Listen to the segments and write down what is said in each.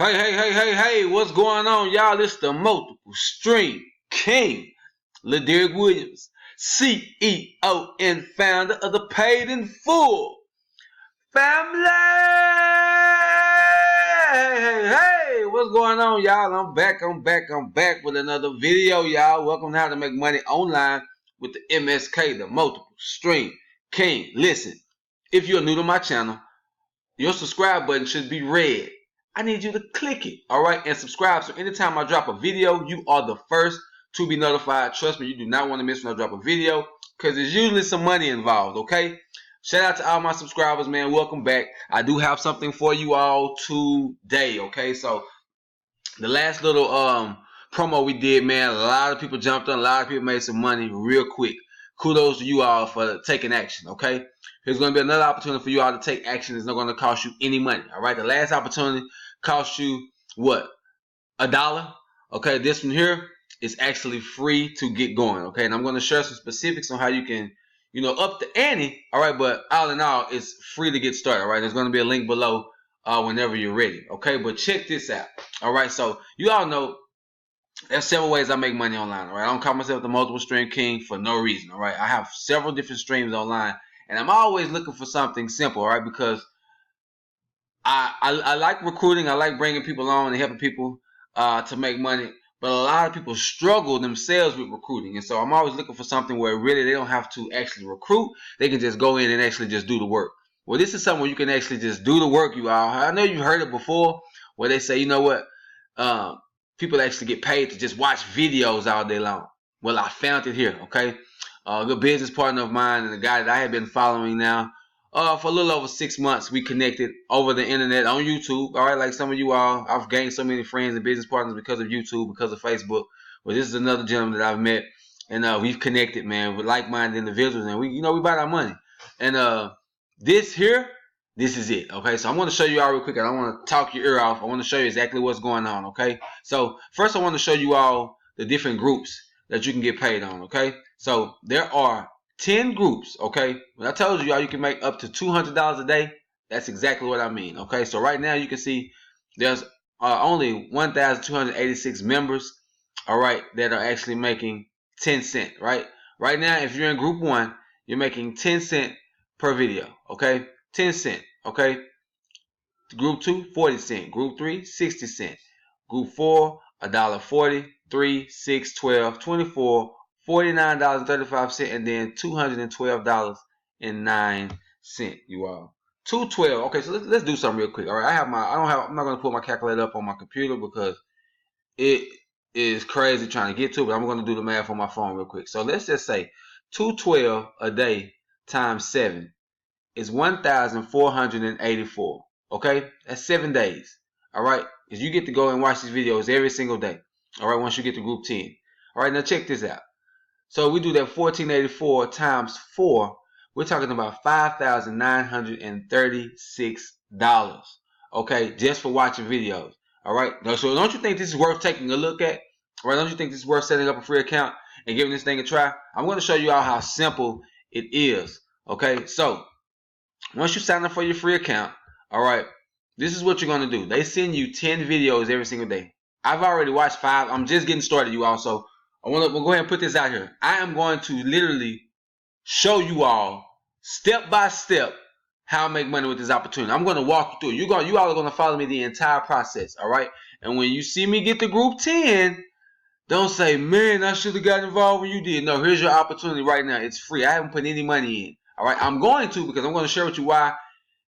Hey, what's going on, y'all? It's the multiple stream king, Laderick Williams, CEO and founder of the Paid in Full family. Hey, what's going on, y'all? I'm back with another video, y'all. Welcome to How to Make Money Online with the MSK, the multiple stream king. Listen, if you're new to my channel, your subscribe button should be red. I need you to click it, all right, and subscribe. So anytime I drop a video, you are the first to be notified. Trust me, you do not want to miss when I drop a video because there's usually some money involved, okay? Shout out to all my subscribers, man. Welcome back. I do have something for you all today, okay? So the last little promo we did, man, a lot of people jumped on. A lot of people made some money real quick. Kudos to you all for taking action, okay? There's going to be another opportunity for you all to take action. It's not going to cost you any money, all right? The last opportunity cost you, what, $1? Okay, this one here is actually free to get going, okay? And I'm going to share some specifics on how you can, up the ante, all right? But all in all, it's free to get started, all right? There's going to be a link below whenever you're ready, okay? But check this out, all right? So you all know there's several ways I make money online, all right? I don't call myself the multiple stream king for no reason, all right? I have several different streams online, and I'm always looking for something simple, all right? Because I like recruiting. I like bringing people on and helping people to make money. But a lot of people struggle themselves with recruiting. And so I'm always looking for something where really they don't have to actually recruit. They can just go in and actually just do the work. Well, this is something where you can actually just do the work, you all. I know you've heard it before where they say, you know what, people actually get paid to just watch videos all day long. Well, I found it here, okay? A good business partner of mine and a guy that I have been following now for a little over 6 months. We connected over the internet on YouTube. All right, like some of you all, I've gained so many friends and business partners because of YouTube, because of Facebook. Well, this is another gentleman that I've met, and we've connected, man, with like-minded individuals, and we about our money. And this is it. Okay, so I'm going to show you all real quick. I don't want to talk your ear off. I want to show you exactly what's going on. Okay, so first I want to show you all the different groups that you can get paid on. Okay, so there are 10 groups, okay? When I told you all you can make up to $200 a day, that's exactly what I mean, okay? So right now you can see there's only 1,286 members, all right, that are actually making 10 cents, right? Right now, if you're in group 1, you're making 10 cents per video, okay? 10 cents, okay? Group 2, 40 cents. Group 3, 60 cents. Group 4, $1.40. 3, 6, 12, 24, $49.35, and then $212.09, you all. 212. Okay, so let's do something real quick. All right, I'm not gonna put my calculator up on my computer because it is crazy trying to get to it, but I'm gonna do the math on my phone real quick. So let's just say 212 a day times 7 is 1,484. Okay, that's 7 days. All right, because you get to go and watch these videos every single day. All right, once you get to group 10. All right, now check this out. So we do that 1,484 times 4. We're talking about $5,936. Okay, just for watching videos. All right, so don't you think this is worth taking a look at? All right, don't you think this is worth setting up a free account and giving this thing a try? I'm going to show you all how simple it is. Okay, so once you sign up for your free account, all right, this is what you're going to do. They send you 10 videos every single day. I've already watched 5. I'm just getting started, you all. So we'll go ahead and put this out here. I am going to literally show you all step by step how I make money with this opportunity. I'm going to walk you through it. You all are going to follow me the entire process, all right? And when you see me get to group 10, don't say, man, I should have got involved when you did. No, here's your opportunity right now. It's free. I haven't put any money in, all right? I'm going to, because I'm going to share with you why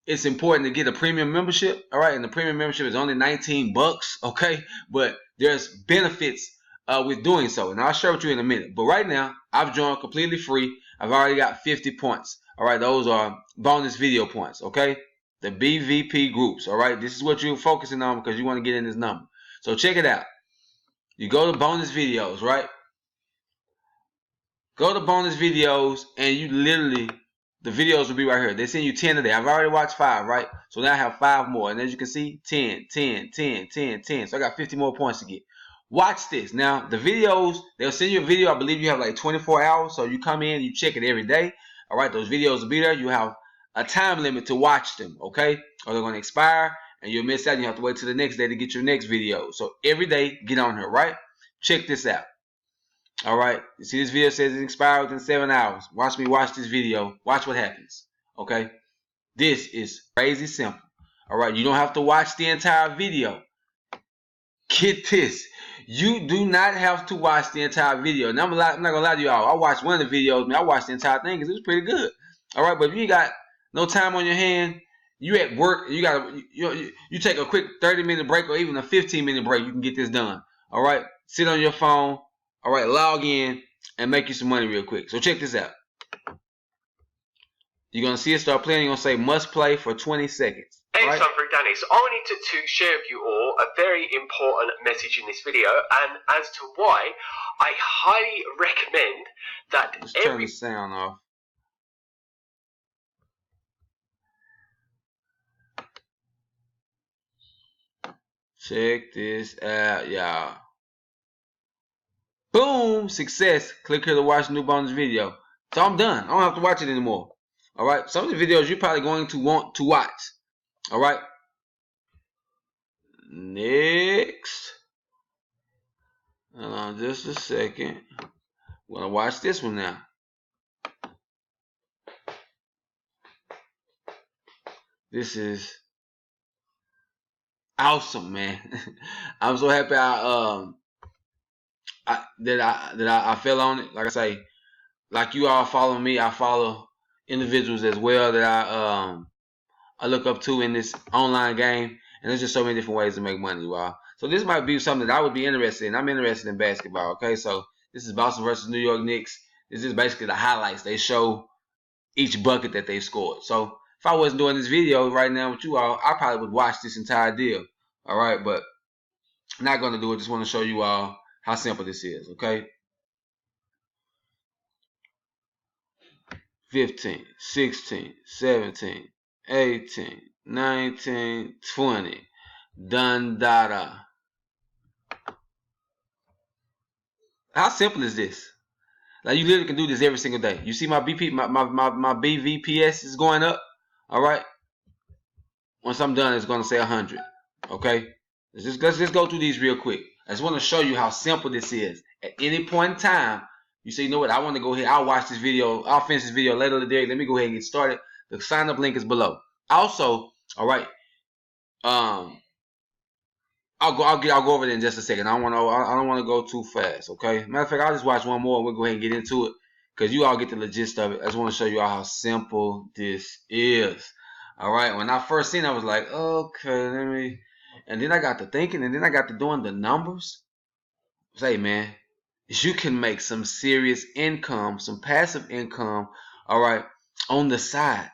it's important to get a premium membership, all right? And the premium membership is only 19 bucks, okay? But there's benefits with doing so, and I'll share with you in a minute. But right now, I've joined completely free. I've already got 50 points, all right? Those are bonus video points, okay? The BVP groups, all right? This is what you're focusing on because you want to get in this number. So check it out. You go to bonus videos, right? Go to bonus videos, and you literally, the videos will be right here. They send you 10 a day. I've already watched 5, right? So now I have 5 more. And as you can see, 10, 10, 10, 10, 10. So I got 50 more points to get. Watch this. Now, the videos, they'll send you a video. I believe you have like 24 hours. So you come in, you check it every day. All right, those videos will be there. You have a time limit to watch them, okay? Or they're going to expire. and you'll miss out. You have to wait till the next day to get your next video. So every day, get on here, right? Check this out. All right, you see this video says it expires within 7 hours. Watch me watch this video. Watch what happens. Okay, this is crazy simple. All right, you don't have to watch the entire video. Get this. You do not have to watch the entire video. And I'm not gonna lie to y'all. I watched one of the videos, man. I watched the entire thing because it was pretty good. All right, but if you got no time on your hand, you at work, you take a quick 30-minute break or even a 15-minute break, you can get this done. All right, sit on your phone. All right, log in and make you some money real quick. So check this out. You're gonna see it start playing. You're gonna say must play for 20 seconds. Hey, it's Humphrey Danny. So I wanted to share with you all a very important message in this video, and as to why I highly recommend that Let's turn the sound off. Check this out, y'all. Boom, success. Click here to watch a new bonus video. So I'm done. I don't have to watch it anymore. All right, some of the videos you're probably going to want to watch. All right. Next. Hold on just a second. We're going to watch this one now. This is awesome, man. I'm so happy I fell on it. Like I say, like you all follow me, I follow individuals as well that I look up to in this online game, and there's just so many different ways to make money, y'all. So this might be something that I would be interested in. I'm interested in basketball. Okay, so this is Boston versus New York Knicks. This is basically the highlights. They show each bucket that they scored. So if I wasn't doing this video right now with you all, I probably would watch this entire deal. All right, but I'm not going to do it. Just want to show you all how simple this is, okay? 15, 16, 17, 18, 19, 20. Done data. How simple is this? Like, you literally can do this every single day. You see my BVPS is going up. All right. Once I'm done, it's going to say 100. Okay. Let's just go through these real quick. I just want to show you how simple this is. At any point in time, you say, you know what? I want to go ahead. I'll watch this video. I'll finish this video later today. Let me go ahead and get started. The sign up link is below. Also, all right. I'll go over it in just a second. I don't want to go too fast. Okay. Matter of fact, I'll just watch one more and we'll go ahead and get into it because you all get the gist of it. I just want to show you all how simple this is. All right. When I first seen it, I was like, okay, let me. And then I got to thinking, and then I got to doing the numbers. Say, man, you can make some serious income, some passive income. All right, on the side.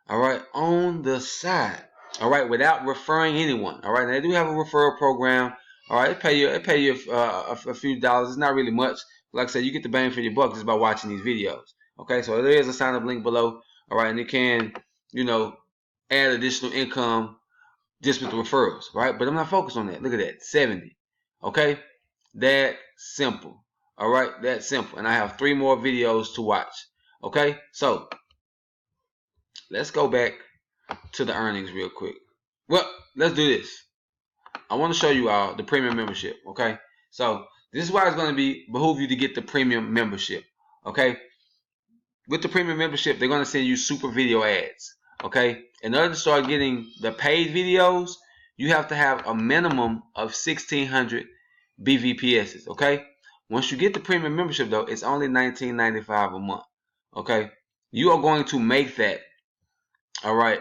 All right, on the side. All right, without referring anyone. All right, now they do have a referral program. All right, they pay you a few dollars. It's not really much. Like I said, you get the bang for your buck just by watching these videos. Okay, so there is a sign up link below. All right, and it can, add additional income just with the referrals. Right, but I'm not focused on that. Look at that, 70. Okay, that simple. All right, that's simple. And I have 3 more videos to watch. Okay, so let's go back to the earnings real quick. Well, let's do this. I want to show you all the premium membership. Okay, so this is why it's going to behoove you to get the premium membership. Okay, with the premium membership, they're going to send you super video ads. Okay, in order to start getting the paid videos, you have to have a minimum of 1,600 BVPSs. Okay, once you get the premium membership though, it's only $19.95 a month. Okay, you are going to make that, all right,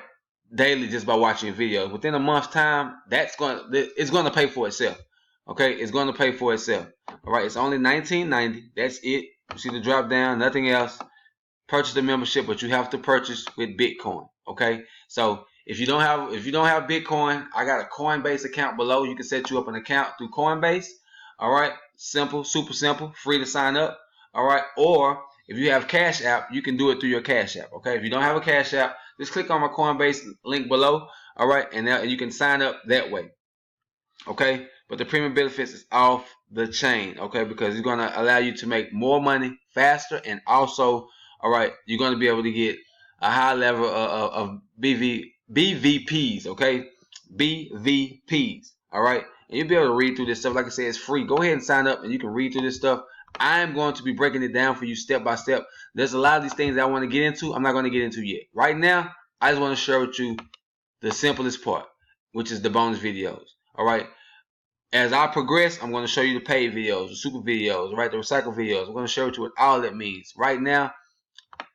daily just by watching your videos. Within a month's time, it's going to pay for itself. Okay, it's going to pay for itself. All right, it's only $19.90. That's it. You see the drop down, nothing else. Purchase the membership, but you have to purchase with Bitcoin. Okay, so if you don't have Bitcoin, I got a Coinbase account below. You can set you up an account through Coinbase. All right, simple, super simple, free to sign up. All right, or if you have Cash App, you can do it through your Cash App. Okay, if you don't have a Cash App, just click on my Coinbase link below. All right, and now you can sign up that way. Okay, but the premium benefits is off the chain. Okay, because it's going to allow you to make more money faster, and also, all right, you're going to be able to get a high level of BVPs. Okay, BVPs. All right, and you'll be able to read through this stuff. Like I said, it's free. Go ahead and sign up, and you can read through this stuff. I'm going to be breaking it down for you step by step. There's a lot of these things that I want to get into. I'm not going to get into yet. Right now, I just want to share with you the simplest part, which is the bonus videos. All right. As I progress, I'm going to show you the paid videos, the super videos, right? The recycle videos. I'm going to share with you what all that means. Right now,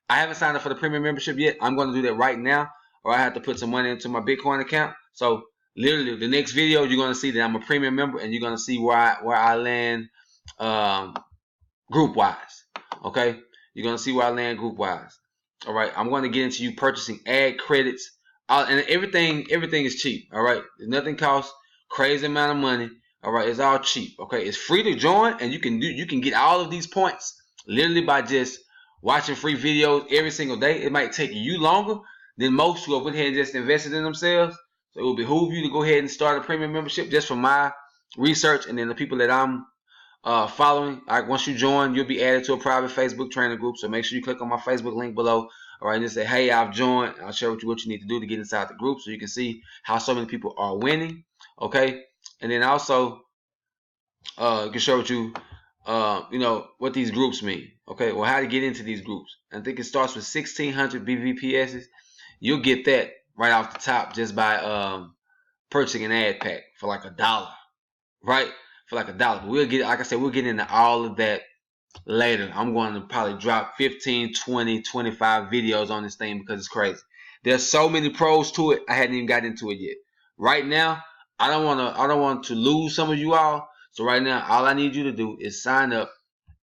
I haven't signed up for the premium membership yet. I'm going to do that right now, or I have to put some money into my Bitcoin account. So literally, the next video, you're going to see that I'm a premium member, and you're going to see where I land group wise. Okay, you're going to see where I land group wise. All right, I'm going to get into you purchasing ad credits, and everything is cheap. All right, nothing costs crazy amount of money. All right, it's all cheap. Okay, it's free to join, and you can get all of these points literally by just watching free videos every single day. It might take you longer than most who have went ahead and just invested in themselves. So it will behoove you to go ahead and start a premium membership just for my research, and then the people that I'm following. Once you join, you'll be added to a private Facebook trainer group. So make sure you click on my Facebook link below. All right, and just say, hey, I've joined. I'll share with you what you need to do to get inside the group so you can see how so many people are winning. Okay, and then also you can share with you what these groups mean. Okay, well, how to get into these groups. I think it starts with 1,600 BVPSs. You'll get that right off the top just by purchasing an ad pack for like $1, right? For like $1. But we'll get, like I said, we'll get into all of that later. I'm going to probably drop 15, 20, 25 videos on this thing because it's crazy. There's so many pros to it. I hadn't even got into it yet. Right now, I don't want to lose some of you all. So right now, all I need you to do is sign up.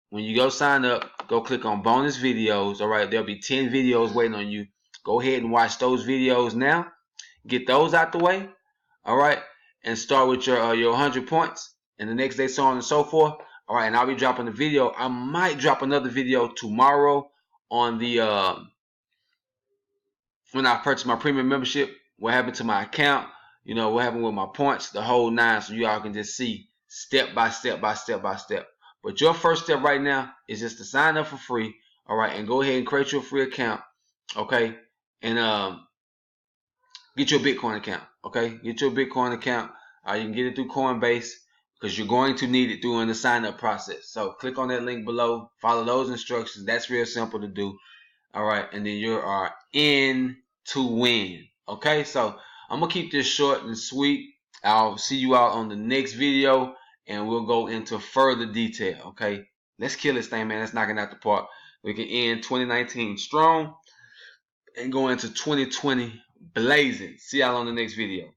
When you go sign up, go click on bonus videos. All right, there'll be 10 videos waiting on you. Go ahead and watch those videos now. Get those out the way. All right, and start with your 100 points, and the next day, so on and so forth. All right, and I'll be dropping a video. I might drop another video tomorrow on the when I purchased my premium membership. What happened to my account? What happened with my points, the whole nine, so you all can just see step by step by step by step. But your first step right now is just to sign up for free. All right, and go ahead and create your free account. Okay, and get your Bitcoin account. Okay, get your Bitcoin account. You can get it through Coinbase because you're going to need it during the sign up process. So click on that link below, follow those instructions. That's real simple to do. All right, and then you are in to win. Okay, so I'm gonna keep this short and sweet. I'll see you all on the next video, and we'll go into further detail. Okay, let's kill this thing, man. Let's knock it out the park. We can end 2019 strong and go into 2020 blazing. See y'all on the next video.